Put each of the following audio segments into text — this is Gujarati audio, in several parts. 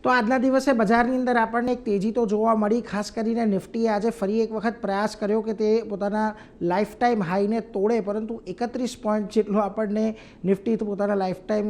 તો આજના દિવસે બજારની અંદર આપણને એક તેજી તો જોવા મળી, ખાસ કરીને નિફ્ટીએ આજે ફરી એક વખત પ્રયાસ કર્યો કે તે પોતાના લાઈફ ટાઈમ હાઈને તોડે, પરંતુ 31 પોઈન્ટ જેટલો આપણને નિફ્ટી પોતાના લાઈફ ટાઈમ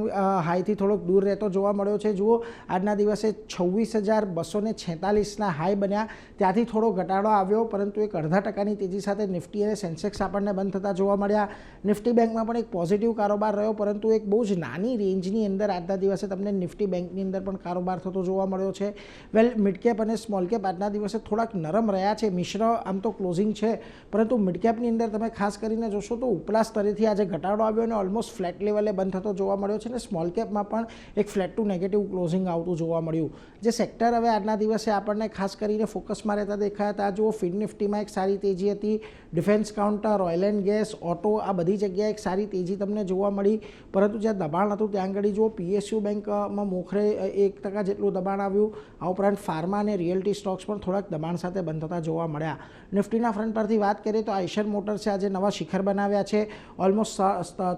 હાઈથી થોડોક દૂર રહેતો જોવા મળ્યો છે. જુઓ, આજના દિવસે 26,246ના હાઈ બન્યા, ત્યાંથી થોડો ઘટાડો આવ્યો, પરંતુ એક 0.5% તેજી સાથે નિફ્ટી અને સેન્સેક્સ આપણને બંધ થતા જોવા મળ્યા. નિફ્ટી બેંકમાં પણ એક પોઝિટિવ કારોબાર રહ્યો, પરંતુ એક બહુ જ નાની રેન્જની અંદર આજના દિવસે તમને નિફ્ટી બેંકની અંદર પણ કારોબાર થતો જોવા મળ્યો છે. વેલ, મિડ કેપ અને સ્મોલ કેપ આજના દિવસે થોડાક નરમ રહ્યા છે. મિશ્ર આમ તો ક્લોઝિંગ છે, પરંતુ મિડ કેપની અંદર તમે ખાસ કરીને જોશો તો ઉપલા સ્તરેથી આજે ઘટાડો આવ્યો અને ઓલમોસ્ટ ફ્લેટ લેવલે બંધ થતો જોવા મળ્યો છે. અને સ્મોલ કેપમાં પણ એક ફ્લેટ ટુ નેગેટિવ ક્લોઝિંગ આવતું જોવા મળ્યું. જે સેક્ટર હવે આજના દિવસે આપણને ખાસ કરીને ફોકસમાં રહેતા દેખાયા હતા. જુઓ, ફિન નિફ્ટીમાં એક સારી તેજી હતી, defence counter, oil and gas, auto, આ બધી જગ્યાએ એક સારી તેજી તમને જોવા મળી, પરંતુ જ્યાં દબાણ હતું ત્યાં આગળ જુઓ PSU બેંકમાં મોખરે 1% જેટલું દબાણ આવ્યું. આ ઉપરાંત ફાર્મા અને રિયલ્ટી સ્ટોક્સ પણ થોડાક દબાણ સાથે બંધ થતા જોવા મળ્યા. નિફ્ટીના ફ્રન્ટ પરથી વાત કરીએ તો આઈશર મોટર્સે આજે નવા શિખર બનાવ્યા છે, ઓલમોસ્ટ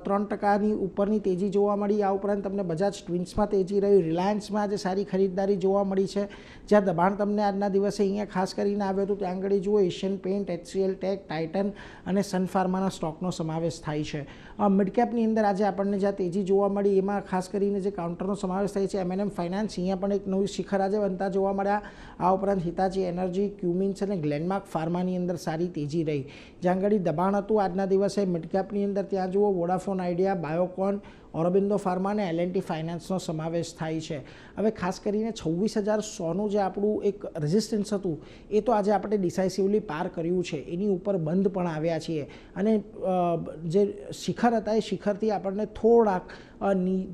3%ની ઉપરની તેજી જોવા મળી. આ ઉપરાંત તમને બજાજ ટ્વિન્સમાં તેજી રહી, રિલાયન્સમાં આજે સારી ખરીદદારી જોવા મળી છે. જ્યાં દબાણ તમને આજના દિવસે અહીંયા ખાસ કરીને આવ્યું હતું ત્યાં આગળ જુઓ Asian Paint, HCL Tech, Titan અને સન ફાર્માના સ્ટોકનો સમાવેશ થાય છે. મિડ કેપની અંદર આજે આપણને જ્યાં તેજી જોવા મળી એમાં ખાસ કરીને જે કાઉન્ટરનો સમાવેશ થાય છે M&M ફાઇનાન્સ, અહીંયા પણ એક નવી શિખર આજે બનતા જોવા મળ્યા. આ ઉપરાંત હિતાચી એનર્જી, ક્યુમિન્સ અને ગ્લેનમાર્ક ફાર્માની અંદર સારી તેજી રહી. જ્યાં આગળ દબાણ હતું આજના દિવસે મિડ કેપની અંદર ત્યાં જુઓ Vodafone idea, Biocon, Aurobindo pharma અને L&T ફાઇનાન્સનો સમાવેશ થાય છે. હવે ખાસ કરીને 26,100નું જે આપણું એક રેઝિસ્ટન્સ હતું એ તો આજે આપણે ડિસાઇસિવલી પાર કર્યું છે, એની ઉપર બંધ પણ આવ્યા છીએ. અને જે શિખર હતા એ શિખરથી આપણને થોડાક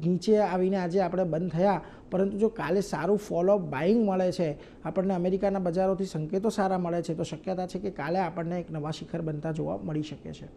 નીચે આવીને આજે આપણે બંધ થયા, પરંતુ જો કાલે સારું ફોલો બાઇંગ મળે છે, આપણને અમેરિકાના બજારોથી સંકેતો સારા મળે છે, તો શક્યતા છે કે કાલે આપણને એક નવા શિખર બનતા જોવા મળી શકે છે.